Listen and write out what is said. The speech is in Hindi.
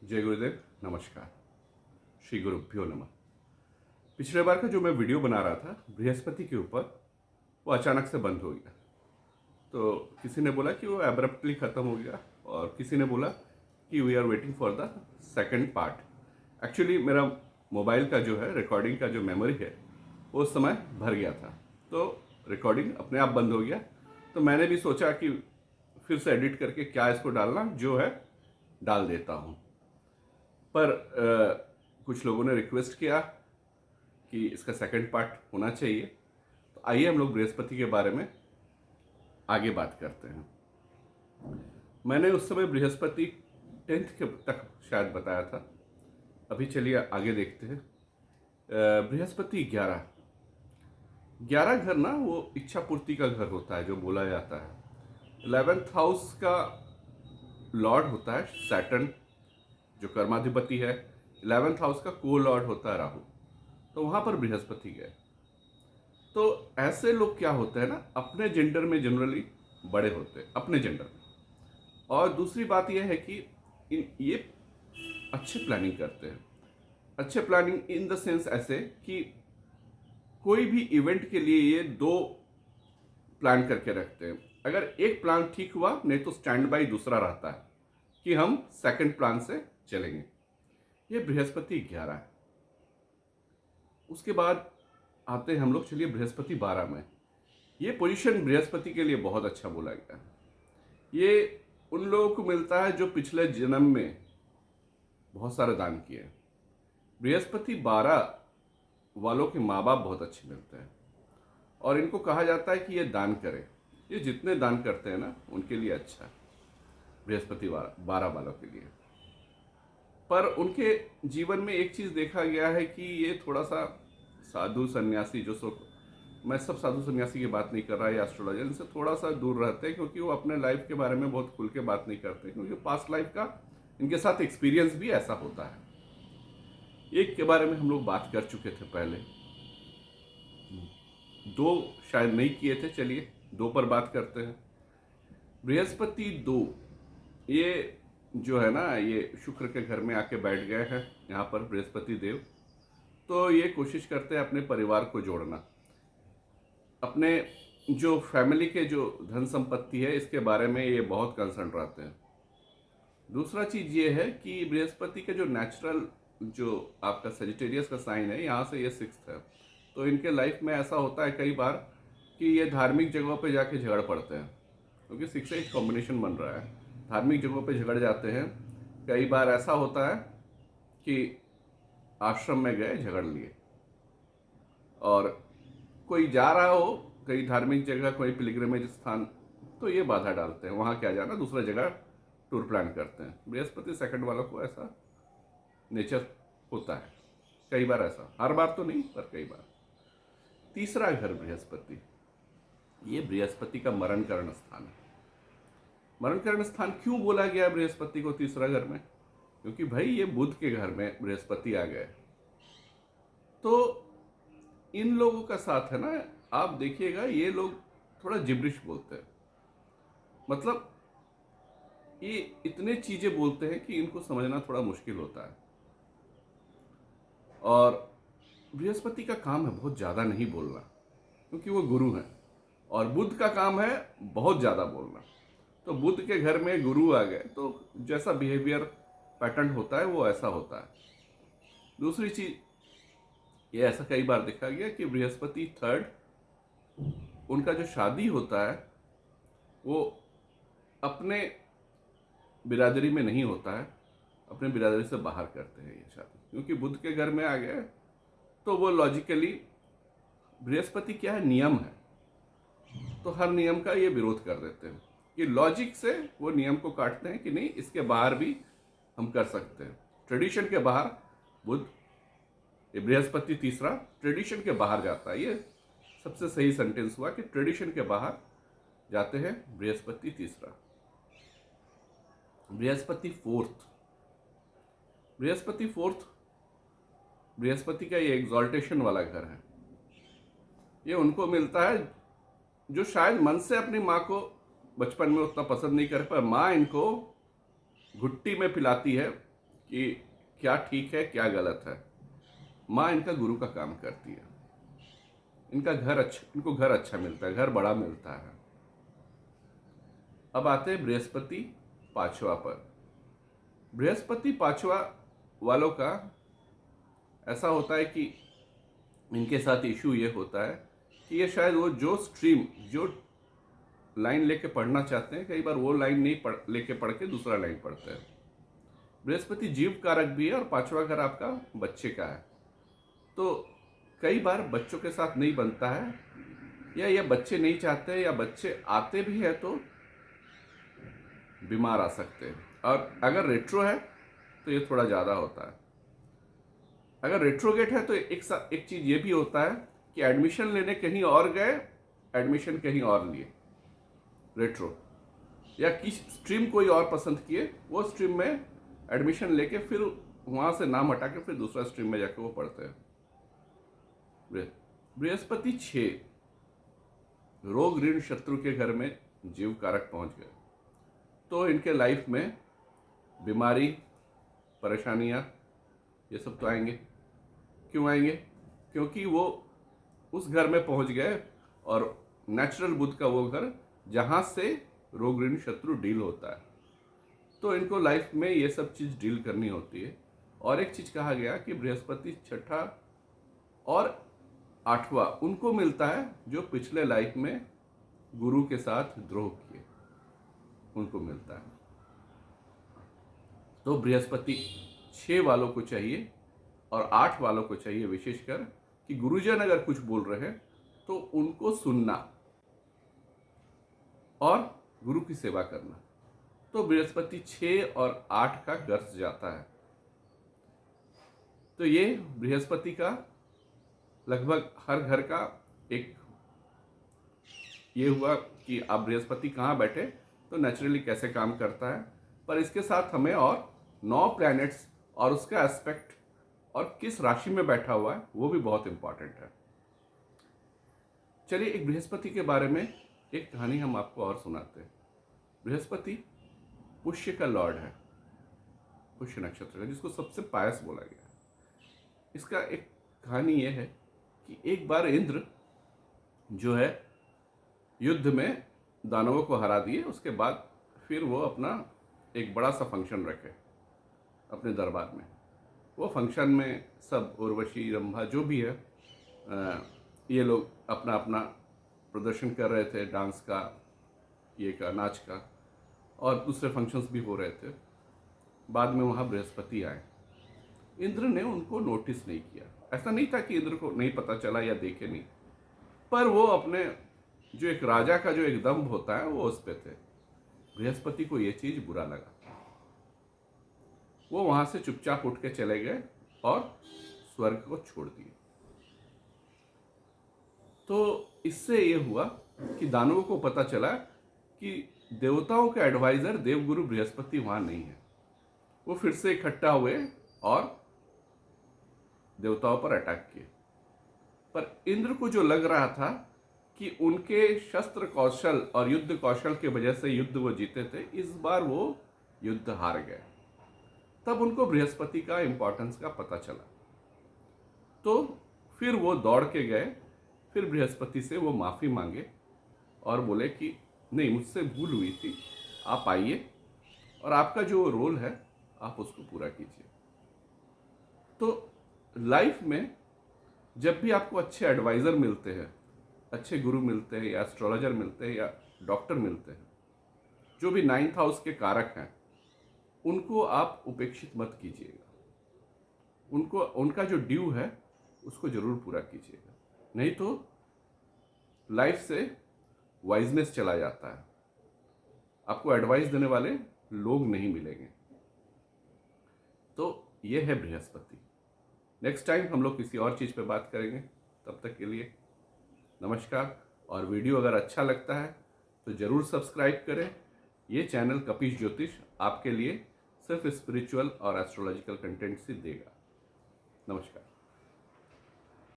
जय गुरुदेव, नमस्कार। श्री गुरुभ्यो नमः। पिछले बार का जो मैं वीडियो बना रहा था बृहस्पति के ऊपर, वो अचानक से बंद हो गया। तो किसी ने बोला कि वो एब्रप्टली ख़त्म हो गया और किसी ने बोला कि we are waiting for the second part. Actually मेरा मोबाइल का जो है रिकॉर्डिंग का जो मेमोरी है वो उस समय भर गया था, तो रिकॉर्डिंग अपने आप बंद हो गया। तो मैंने भी सोचा कि फिर से एडिट करके क्या इसको डालना, जो है डाल देता हूँ। पर कुछ लोगों ने रिक्वेस्ट किया कि इसका सेकंड पार्ट होना चाहिए, तो आइए हम लोग बृहस्पति के बारे में आगे बात करते हैं। मैंने उस समय बृहस्पति 10th के तक शायद बताया था। अभी चलिए आगे देखते हैं। बृहस्पति 11 घर ना, वो इच्छा पूर्ति का घर होता है जो बोला जाता है। 11th हाउस का लॉर्ड होता है सैटर्न, जो कर्माधिपति है। 11th हाउस का को लॉर्ड होता है राहु। तो वहां पर बृहस्पति गए। तो ऐसे लोग क्या होते हैं ना, अपने जेंडर में जनरली बड़े होते हैं, अपने जेंडर में। और दूसरी बात यह है कि ये अच्छे प्लानिंग करते हैं। अच्छे प्लानिंग इन द सेंस ऐसे कि कोई भी इवेंट के लिए ये 2 प्लान करके रखते हैं। अगर एक प्लान ठीक हुआ, नहीं तो स्टैंड बाई दूसरा रहता है कि हम सेकंड प्लान से चलेंगे। ये बृहस्पति 11 है। उसके बाद आते हैं हम लोग, चलिए बृहस्पति 12 में। ये पोजीशन बृहस्पति के लिए बहुत अच्छा बोला गया है। ये उन लोगों को मिलता है जो पिछले जन्म में बहुत सारे दान किए। बृहस्पति 12 वालों के माँ बाप बहुत अच्छे मिलते हैं और इनको कहा जाता है कि ये दान करें। ये जितने दान करते हैं ना, उनके लिए अच्छा है बृहस्पति 12 वालों के लिए। पर उनके जीवन में एक चीज़ देखा गया है कि ये थोड़ा सा साधु सन्यासी, मैं सब साधु सन्यासी की बात नहीं कर रहा, या एस्ट्रोलॉजर, इनसे थोड़ा सा दूर रहते हैं, क्योंकि वो अपने लाइफ के बारे में बहुत खुल के बात नहीं करते, क्योंकि पास्ट लाइफ का इनके साथ एक्सपीरियंस भी ऐसा होता है। एक के बारे में हम लोग बात कर चुके थे पहले, 2 शायद नहीं किए थे, चलिए 2 पर बात करते हैं। बृहस्पति 2 ये जो है ना, ये शुक्र के घर में आके बैठ गए हैं यहाँ पर बृहस्पति देव। तो ये कोशिश करते हैं अपने परिवार को जोड़ना, अपने जो फैमिली के जो धन संपत्ति है इसके बारे में ये बहुत कंसर्न रहते हैं। दूसरा चीज़ ये है कि बृहस्पति के जो नेचुरल, जो आपका सेजिटेरियस का साइन है, यहाँ से ये 6th है। तो इनके लाइफ में ऐसा होता है कई बार कि ये धार्मिक जगहों पे जाके झगड़ पड़ते हैं, क्योंकि 6 कॉम्बिनेशन बन रहा है। धार्मिक जगहों पे झगड़ जाते हैं। कई बार ऐसा होता है कि आश्रम में गए, झगड़ लिए, और कोई जा रहा हो कई धार्मिक जगह, कोई पिलग्रिमेज स्थान, तो ये बाधा डालते हैं, वहाँ क्या जाना, दूसरा जगह टूर प्लान करते हैं। बृहस्पति सेकंड वालों को ऐसा नेचर होता है, कई बार ऐसा, हर बार तो नहीं पर कई बार। तीसरा घर बृहस्पति, ये बृहस्पति का मरण करण स्थान है। मरण करण स्थान क्यों बोला गया बृहस्पति को तीसरा घर में? क्योंकि भाई ये बुध के घर में बृहस्पति आ गए। तो इन लोगों का साथ है ना, आप देखिएगा ये लोग थोड़ा जिब्रिश बोलते हैं, मतलब ये इतने चीजें बोलते हैं कि इनको समझना थोड़ा मुश्किल होता है। और बृहस्पति का काम है बहुत ज़्यादा नहीं बोलना, क्योंकि वो गुरु हैं, और बुध का काम है बहुत ज़्यादा बोलना। तो बुध के घर में गुरु आ गए, तो जैसा बिहेवियर पैटर्न होता है वो ऐसा होता है। दूसरी चीज़ ये ऐसा कई बार देखा गया कि बृहस्पति 3rd, उनका जो शादी होता है वो अपने बिरादरी में नहीं होता है, अपने बिरादरी से बाहर करते हैं ये शादी, क्योंकि बुध के घर में आ गए। तो वो लॉजिकली, बृहस्पति क्या है, नियम है, तो हर नियम का ये विरोध कर देते हैं कि लॉजिक से वो नियम को काटते हैं कि नहीं, इसके बाहर भी हम कर सकते हैं। ट्रेडिशन के बाहर बुध, ये बृहस्पति तीसरा ट्रेडिशन के बाहर जाता है। ये सबसे सही सेंटेंस हुआ कि ट्रेडिशन के बाहर जाते हैं बृहस्पति तीसरा। बृहस्पति 4th, बृहस्पति का ये एग्जॉल्टेशन वाला घर है। ये उनको मिलता है जो शायद मन से अपनी माँ को बचपन में उतना पसंद नहीं कर, पर माँ इनको घुट्टी में पिलाती है कि क्या ठीक है क्या गलत है। माँ इनका गुरु का काम करती है, इनको घर अच्छा मिलता है, घर बड़ा मिलता है। अब आते हैं बृहस्पति पांचवा पर। बृहस्पति पांचवा वालों का ऐसा होता है कि इनके साथ इशू ये होता है कि ये शायद वो जो लाइन लेके पढ़ना चाहते हैं, कई बार वो लाइन नहीं लेके पढ़ के दूसरा लाइन पढ़ते हैं। बृहस्पति जीव कारक भी है और पांचवा घर आपका बच्चे का है, तो कई बार बच्चों के साथ नहीं बनता है, या ये बच्चे नहीं चाहते हैं, या बच्चे आते भी हैं तो बीमार आ सकते हैं। और अगर रेट्रो है तो ये थोड़ा ज़्यादा होता है। अगर रेट्रोगेट है तो एक चीज़ ये भी होता है कि एडमिशन लेने कहीं और गए, एडमिशन कहीं और लिए रेट्रो, या किस स्ट्रीम कोई और पसंद किए, वो स्ट्रीम में एडमिशन लेके फिर वहाँ से नाम हटा के फिर दूसरा स्ट्रीम में जाके वो पढ़ते हैं। बृहस्पति 6 रोग ऋण शत्रु के घर में जीव कारक पहुंच गए तो इनके लाइफ में बीमारी, परेशानियां, ये सब तो आएंगे। क्यों आएंगे? क्योंकि वो उस घर में पहुंच गए और नेचुरल बुध का वो घर जहां से रोग ऋण शत्रु डील होता है, तो इनको लाइफ में ये सब चीज डील करनी होती है। और एक चीज कहा गया कि बृहस्पति 6ठा और 8वां उनको मिलता है जो पिछले लाइफ में गुरु के साथ द्रोह किए, उनको मिलता है। तो बृहस्पति 6 वालों को चाहिए और 8 वालों को चाहिए विशेषकर कि गुरुजन अगर कुछ बोल रहे हैं तो उनको सुनना और गुरु की सेवा करना। तो बृहस्पति 6 और 8 का गर्स जाता है। तो ये बृहस्पति का लगभग हर घर का एक ये हुआ कि आप बृहस्पति कहाँ बैठे तो नेचुरली कैसे काम करता है। पर इसके साथ हमें और 9 प्लैनेट्स और उसका एस्पेक्ट और किस राशि में बैठा हुआ है वो भी बहुत इंपॉर्टेंट है। चलिए एक बृहस्पति के बारे में एक कहानी हम आपको और सुनाते हैं। बृहस्पति पुष्य का लॉर्ड है, पुष्य नक्षत्र का, जिसको सबसे पायस बोला गया है। इसका एक कहानी यह है कि एक बार इंद्र जो है युद्ध में दानवों को हरा दिए, उसके बाद फिर वो अपना एक बड़ा सा फंक्शन रखे अपने दरबार में। वो फंक्शन में सब उर्वशी, रंभा जो भी है, ये लोग अपना अपना प्रदर्शन कर रहे थे, डांस का, ये का, नाच का, और दूसरे फंक्शंस भी हो रहे थे। बाद में वहाँ बृहस्पति आए। इंद्र ने उनको नोटिस नहीं किया। ऐसा नहीं था कि इंद्र को नहीं पता चला या देखे नहीं, पर वो अपने जो एक राजा का जो एक दम्भ होता है वो उस पे थे। बृहस्पति को ये चीज बुरा लगा, वो वहां से चुपचाप उठ के चले गए और स्वर्ग को छोड़ दिए। तो इससे ये हुआ कि दानवों को पता चला कि देवताओं के एडवाइजर देवगुरु बृहस्पति वहां नहीं है। वो फिर से इकट्ठा हुए और देवताओं पर अटैक किए। पर इंद्र को जो लग रहा था कि उनके शस्त्र कौशल और युद्ध कौशल के वजह से युद्ध वो जीते थे, इस बार वो युद्ध हार गए। तब उनको बृहस्पति का इंपॉर्टेंस का पता चला, तो फिर वो दौड़ के गए, फिर बृहस्पति से वो माफ़ी मांगे और बोले कि नहीं, मुझसे भूल हुई थी, आप आइए और आपका जो रोल है आप उसको पूरा कीजिए। तो लाइफ में जब भी आपको अच्छे एडवाइज़र मिलते हैं, अच्छे गुरु मिलते हैं, या एस्ट्रोलॉजर मिलते हैं, या डॉक्टर मिलते हैं, जो भी 9th हाउस के कारक हैं, उनको आप उपेक्षित मत कीजिएगा। उनका जो ड्यू है उसको जरूर पूरा कीजिएगा, नहीं तो लाइफ से वाइजनेस चला जाता है, आपको एडवाइस देने वाले लोग नहीं मिलेंगे। तो ये है बृहस्पति। नेक्स्ट टाइम हम लोग किसी और चीज़ पे बात करेंगे। तब तक के लिए नमस्कार। और वीडियो अगर अच्छा लगता है तो ज़रूर सब्सक्राइब करें। ये चैनल कपीश ज्योतिष आपके लिए सिर्फ स्पिरिचुअल और एस्ट्रोलॉजिकल कंटेंट से देगा। नमस्कार।